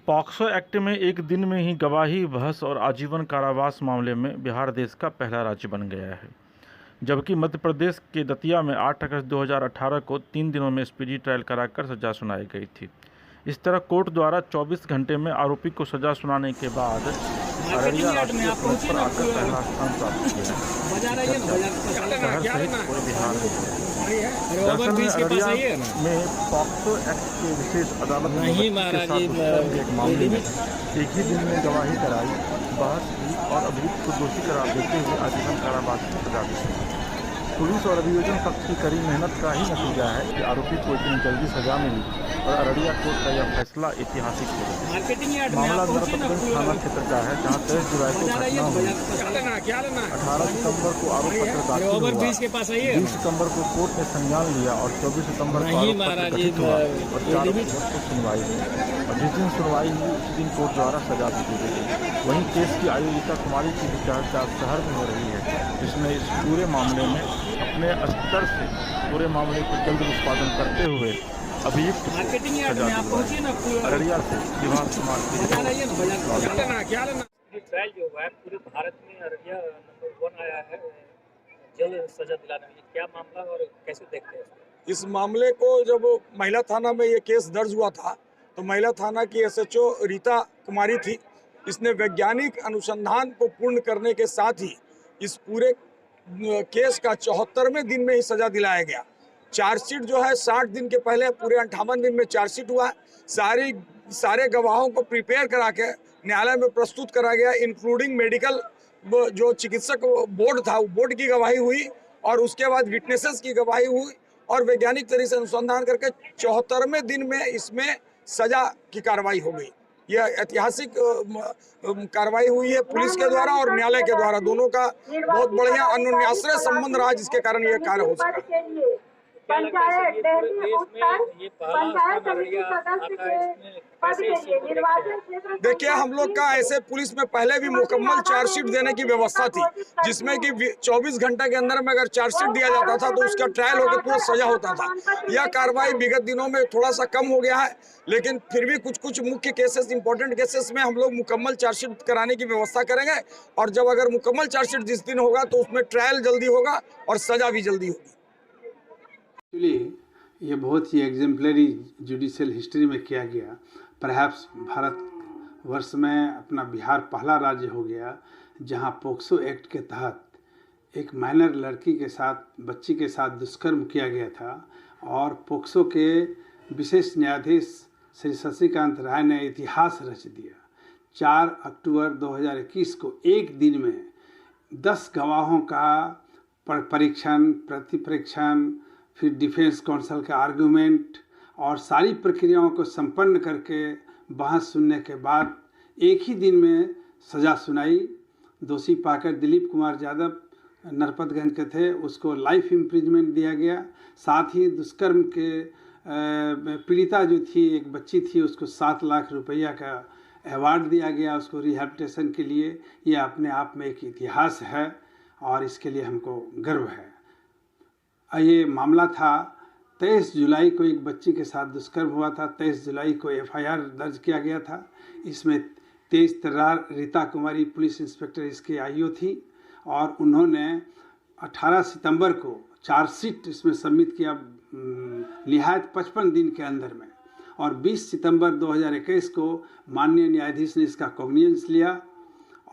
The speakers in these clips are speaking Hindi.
पॉक्सो एक्ट में एक दिन में ही गवाही बहस और आजीवन कारावास मामले में बिहार देश का पहला राज्य बन गया है, जबकि मध्य प्रदेश के दतिया में 8 अगस्त 2018 को 3 दिनों में स्पीडी ट्रायल कराकर सजा सुनाई गई थी। इस तरह कोर्ट द्वारा 24 घंटे में आरोपी को सजा सुनाने के बाद अररिया राष्ट्रीय पुलिस पर आकर पहला स्थान प्राप्त किया है। शहर सहित पूरे बिहार में दरअसल में अररिया में पॉक्सो एक्ट के विशेष अदालत ने के साथ दुष्कर्म के एक मामले में एक ही दिन में गवाही कराई, बहस की और अभियुक्त को दोषी करार देते हुए आजीवन कारावास की सजा दी। पुलिस और अभियोजन पक्ष की कड़ी मेहनत का ही नतीजा है कि आरोपी को इतनी जल्दी सजा मिली और अररिया कोर्ट का यह फैसला ऐतिहासिक है। मामला नरपतगंज थाना क्षेत्र का है, जहां 23 जुलाई को घटना हुई। 18 सितंबर को आरोप पत्र दाखिल हुआ, 20 सितंबर को कोर्ट ने संज्ञान लिया और 24 सितंबर को आरोप पत्र गठित हुआ और 4 अक्टूबर को सुनवाई हुई और जिस दिन सुनवाई हुई उस दिन कोर्ट द्वारा सजा दी गई। वहीं केस की आयोजिका कुमारी की भी चर्चा शहर में हो रही है, जिसमें इस पूरे मामले में अपने स्तर से पूरे मामले को जल्द निष्पादन करते हुए अभियुक्त अररिया से विभाग कुमार ट्रायल जो हुआ है पूरे भारत में अररिया नंबर 1 आया है जल्द सजा दिलाने में। क्या मामला और कैसे देखते हैं इस मामले को? जब महिला थाना में ये केस दर्ज हुआ था तो महिला थाना की एसएचओ रीता कुमारी थी। इसने वैज्ञानिक अनुसंधान को पूर्ण करने के साथ ही इस पूरे केस का 74वें दिन में ही सजा दिलाया गया। चार्जशीट जो है 60 दिन के पहले पूरे 58 दिन में चार्जशीट हुआ। सारे गवाहों को प्रिपेयर करा के न्यायालय में प्रस्तुत करा गया, इंक्लूडिंग मेडिकल जो चिकित्सक बोर्ड था, वो बोर्ड की गवाही हुई और उसके बाद विटनेसेस की गवाही हुई और वैज्ञानिक तरीके से अनुसंधान करके 74वें दिन में इसमें सजा की कार्रवाई हो गई। यह ऐतिहासिक कार्रवाई हुई है पुलिस के द्वारा और न्यायालय के द्वारा, दोनों का बहुत बढ़िया अन्योन्याश्रय संबंध रहा, जिसके कारण यह कार्य हो सका। पंचायत डेहरी उत्तर पंचायत समिति सदस्य के पद के लिए निर्वाचन क्षेत्र। देखिए, हम लोग का ऐसे पुलिस में पहले भी मुकम्मल चार्जशीट देने की व्यवस्था थी, जिसमें कि 24 घंटे के अंदर में अगर चार्जशीट दिया जाता था तो उसका ट्रायल होकर पूरा सजा होता था। यह कार्रवाई विगत दिनों में थोड़ा सा कम हो गया है, लेकिन फिर भी कुछ मुख्य केसेस, इंपॉर्टेंट केसेस में हम लोग मुकम्मल चार्जशीट कराने की व्यवस्था करेंगे और जब अगर मुकम्मल चार्जशीट जिस दिन होगा तो उसमें ट्रायल जल्दी होगा और सजा भी जल्दी होगी। एक्चुअली ये बहुत ही एग्जाम्पलरी जुडिशियल हिस्ट्री में किया गया। परहैप्स भारत वर्ष में अपना बिहार पहला राज्य हो गया जहां पोक्सो एक्ट के तहत एक माइनर लड़की के साथ, बच्ची के साथ दुष्कर्म किया गया था और पोक्सो के विशेष न्यायाधीश श्री शशिकांत राय ने इतिहास रच दिया। 4 अक्टूबर 2021 को एक दिन में 10 गवाहों का परीक्षण, प्रतिपरीक्षण, फिर डिफेंस काउंसिल का आर्गूमेंट और सारी प्रक्रियाओं को संपन्न करके बहस सुनने के बाद एक ही दिन में सजा सुनाई। दोषी पाकर दिलीप कुमार यादव नरपतगंज के थे, उसको लाइफ इम्प्रिजमेंट दिया गया। साथ ही दुष्कर्म के पीड़िता जो थी, एक बच्ची थी, उसको 7 लाख रुपया का अवार्ड दिया गया उसको रिहैबिलिटेशन के लिए। यह अपने आप में एक इतिहास है और इसके लिए हमको गर्व है। ये मामला था 23 जुलाई को एक बच्ची के साथ दुष्कर्म हुआ था। 23 जुलाई को एफआईआर दर्ज किया गया था। इसमें तेज तर्रार रीता कुमारी पुलिस इंस्पेक्टर इसके आईओ थी और उन्होंने 18 सितंबर को चार्जशीट इसमें सबमिट किया निहायत 55 दिन के अंदर में और 20 सितंबर 2021 को माननीय न्यायाधीश ने इसका कॉग्निजेंस लिया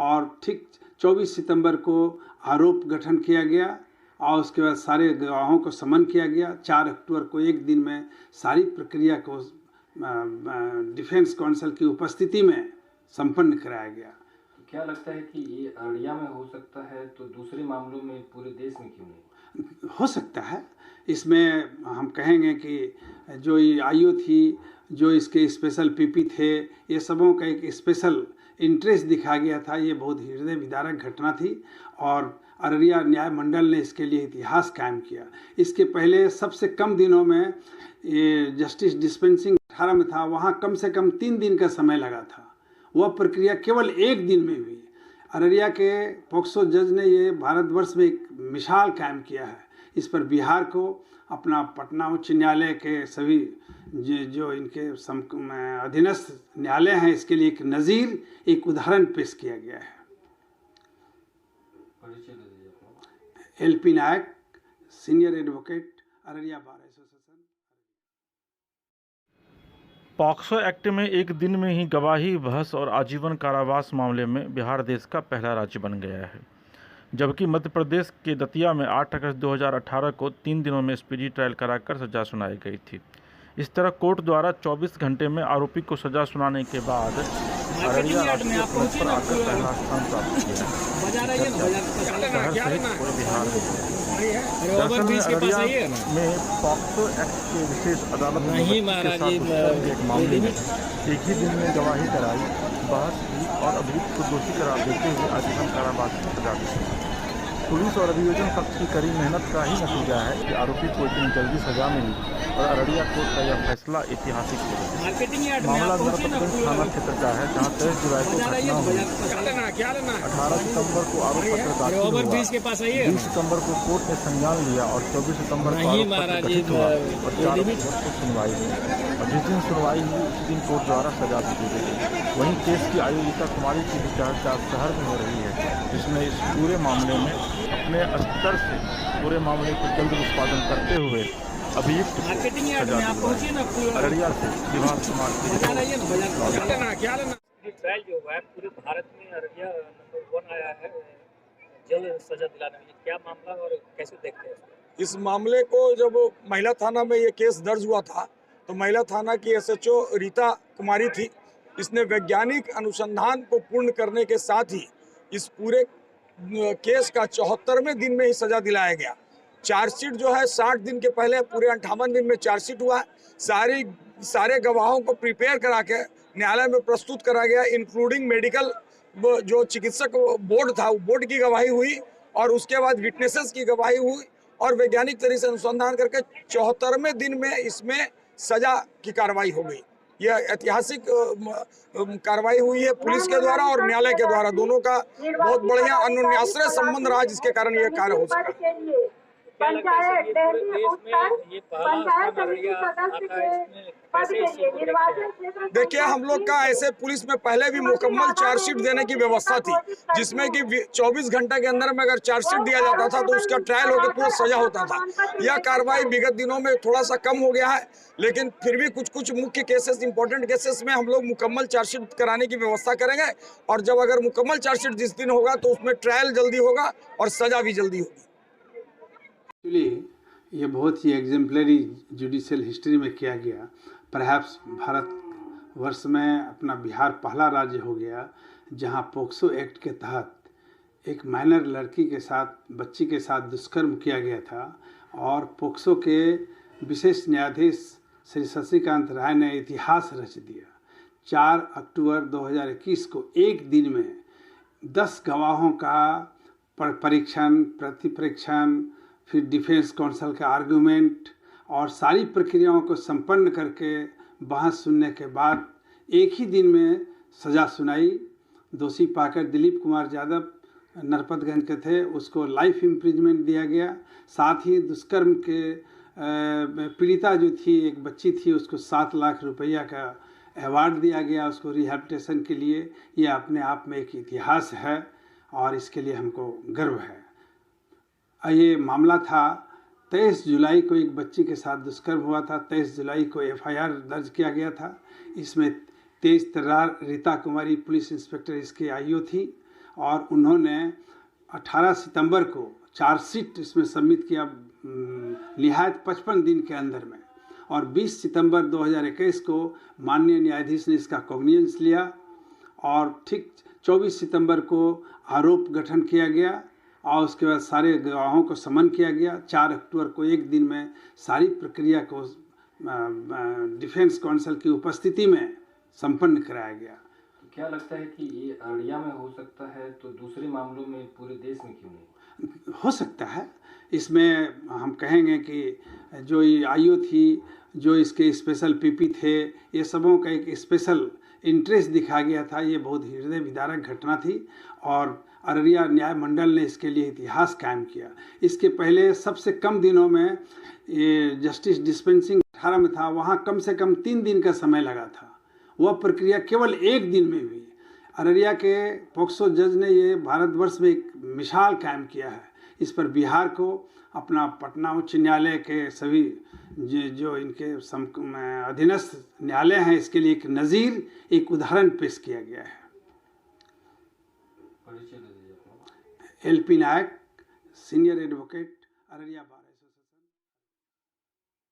और ठीक 24 सितंबर को आरोप गठन किया गया और उसके बाद सारे गवाहों को समन किया गया। 4 अक्टूबर को एक दिन में सारी प्रक्रिया को डिफेंस काउंसिल की उपस्थिति में संपन्न कराया गया। क्या लगता है कि ये अररिया में हो सकता है तो दूसरे मामलों में पूरे देश में क्यों नहीं हो सकता है? इसमें हम कहेंगे कि जो ये आईओ थी, जो इसके स्पेशल पीपी थे, ये सबों का एक स्पेशल इंटरेस्ट दिखा गया था। ये बहुत हृदय विदारक घटना थी और अररिया न्याय मंडल ने इसके लिए इतिहास कायम किया। इसके पहले सबसे कम दिनों में ये जस्टिस डिस्पेंसिंग 18 में था, वहाँ कम से कम 3 दिन का समय लगा था। वह प्रक्रिया केवल एक दिन में हुई। अररिया के पोक्सो जज ने ये भारतवर्ष में एक मिसाल कायम किया है। इस पर बिहार को अपना पटना उच्च न्यायालय के सभी जो इनके अधीनस्थ न्यायालय हैं इसके लिए एक नज़ीर, एक उदाहरण पेश किया गया है। LP Nayak, senior advocate, Araria bar association. POCSO act में एक दिन में ही गवाही, बहस और आजीवन कारावास मामले में बिहार देश का पहला राज्य बन गया है, जबकि मध्य प्रदेश के दतिया में 8 अगस्त 2018 को 3 दिनों में स्पीडी ट्रायल कराकर सजा सुनाई गई थी। इस तरह कोर्ट द्वारा 24 घंटे में आरोपी को सजा सुनाने के बाद अररिया राष्ट्रीय सड़क पर आकर पहला स्थान प्राप्त किया। शहर सहित पूरे बिहार में दरअसल अररिया में पॉक्सो एक्ट के विशेष अदालत ने के साथ दुष्कर्म के एक मामले में एक ही दिन में गवाही कराई, बहस की और अभियुक्त को दोषी करार देते हुए आजीवन कारावास की सजा दी। पुलिस और अभियोजन पक्ष की कड़ी मेहनत का ही नतीजा है कि आरोपी को इतनी जल्दी सजा मिली और अररिया कोर्ट का यह फैसला ऐतिहासिक है। मामला नरपतगंज थाना क्षेत्र का है, जहां 23 जुलाई को घटना हुई। 18 सितंबर को आरोप पत्र दाखिल हुआ, 20 सितंबर को कोर्ट ने संज्ञान लिया और 24 सितंबर को आरोप पत्र गठित हुआ और 4 अक्टूबर को सुनवाई हुई और जिस दिन सुनवाई हुई उसी दिन कोर्ट द्वारा सजा दी गई। वहीं केस की आयोजिका कुमारी की भी चर्चा शहर में हो रही है, जिसने इस पूरे मामले में अपने स्तर से पूरे मामले को जल्द निष्पादन करते हुए अभियुक्त को सजा दिलवाई। अररिया से विभाग कुमार की ट्रायल जो हुआ है पूरे भारत में अररिया नंबर 1 आया है जल्द सजा दिलाने में, क्या मामला और कैसे देखते हैं इस मामले को? जब महिला थाना में ये केस दर्ज हुआ था तो महिला थाना की एसएचओ रीता कुमारी थी। इसने वैज्ञानिक अनुसंधान को पूर्ण करने के साथ ही इस पूरे केस का 74वें दिन में ही सजा दिलाया गया। चार्जशीट जो है 60 दिन के पहले पूरे 58 दिन में चार्जशीट हुआ। सारे गवाहों को प्रिपेयर करा के न्यायालय में प्रस्तुत करा गया, इंक्लूडिंग मेडिकल जो चिकित्सक बोर्ड था, वो बोर्ड की गवाही हुई और उसके बाद विटनेसेस की गवाही हुई और वैज्ञानिक तरीके से अनुसंधान करके 74वें दिन में इसमें सजा की कार्रवाई हो गई। यह ऐतिहासिक कार्रवाई हुई है पुलिस के द्वारा और न्यायालय के द्वारा, दोनों का बहुत बढ़िया अन्योन्याश्रय संबंध रहा, जिसके कारण यह कार्य हो सका। पंचायत डेहरी उत्तर पंचायत समिति सदस्य निर्वाचन। देखिए, हम लोग का ऐसे पुलिस में पहले भी मुकम्मल चार्जशीट देने की व्यवस्था थी, जिसमें कि 24 घंटे के अंदर में अगर चार्जशीट दिया जाता था तो उसका ट्रायल होकर पूरा सजा होता था। यह कार्रवाई विगत दिनों में थोड़ा सा कम हो गया है, लेकिन फिर भी कुछ मुख्य केसेस, इंपॉर्टेंट केसेस में हम लोग मुकम्मल चार्जशीट कराने की व्यवस्था करेंगे और जब अगर मुकम्मल चार्जशीट जिस दिन होगा तो उसमें ट्रायल जल्दी होगा और सजा भी जल्दी होगी। एक्चुअली ये बहुत ही एग्जाम्पलरी जुडिशियल हिस्ट्री में किया गया। परहैप्स भारत वर्ष में अपना बिहार पहला राज्य हो गया जहां पोक्सो एक्ट के तहत एक माइनर लड़की के साथ, बच्ची के साथ दुष्कर्म किया गया था और पोक्सो के विशेष न्यायाधीश श्री शशिकांत राय ने इतिहास रच दिया। 4 अक्टूबर 2021 को एक दिन में 10 गवाहों का परीक्षण, प्रतिपरीक्षण, फिर डिफेंस काउंसिल का आर्गूमेंट और सारी प्रक्रियाओं को संपन्न करके बहस सुनने के बाद एक ही दिन में सज़ा सुनाई। दोषी पाकर दिलीप कुमार यादव नरपतगंज के थे, उसको लाइफ इम्प्रिजमेंट दिया गया। साथ ही दुष्कर्म के पीड़िता जो थी, एक बच्ची थी, उसको 7 लाख रुपया का अवार्ड दिया गया उसको रिहैबिलिटेशन के लिए। ये अपने आप में एक इतिहास है और इसके लिए हमको गर्व है। ये मामला था 23 जुलाई को एक बच्ची के साथ दुष्कर्म हुआ था। 23 जुलाई को एफआईआर दर्ज किया गया था। इसमें तेज तर्रार रीता कुमारी पुलिस इंस्पेक्टर इसके आईओ थी और उन्होंने 18 सितंबर को चार्जशीट इसमें सबमिट किया निहायत 55 दिन के अंदर में और 20 सितंबर 2021 को माननीय न्यायाधीश ने इसका कॉग्निजेंस लिया और ठीक 24 सितंबर को आरोप गठन किया गया और उसके बाद सारे गवाहों को समन किया गया। 4 अक्टूबर को एक दिन में सारी प्रक्रिया को डिफेंस काउंसिल की उपस्थिति में संपन्न कराया गया। क्या लगता है कि ये अररिया में हो सकता है तो दूसरे मामलों में पूरे देश में क्यों नहीं हो सकता है? इसमें हम कहेंगे कि जो आईओ थी, जो इसके स्पेशल पीपी थे, ये सबों का एक स्पेशल इंटरेस्ट दिखा गया था। ये बहुत हृदय विदारक घटना थी और अररिया न्याय मंडल ने इसके लिए इतिहास कायम किया। इसके पहले सबसे कम दिनों में ये जस्टिस डिस्पेंसिंग 18 में था, वहाँ कम से कम 3 दिन का समय लगा था। वह प्रक्रिया केवल 1 दिन में हुई। अररिया के पॉक्सो जज ने ये भारतवर्ष में एक मिसाल कायम किया है। इस पर बिहार को अपना पटना उच्च न्यायालय के सभी जो इनके अधीनस्थ न्यायालय हैं, इसके लिए एक नज़ीर, एक उदाहरण पेश किया गया है। LP नायक, सीनियर एडवोकेट, अररिया बार।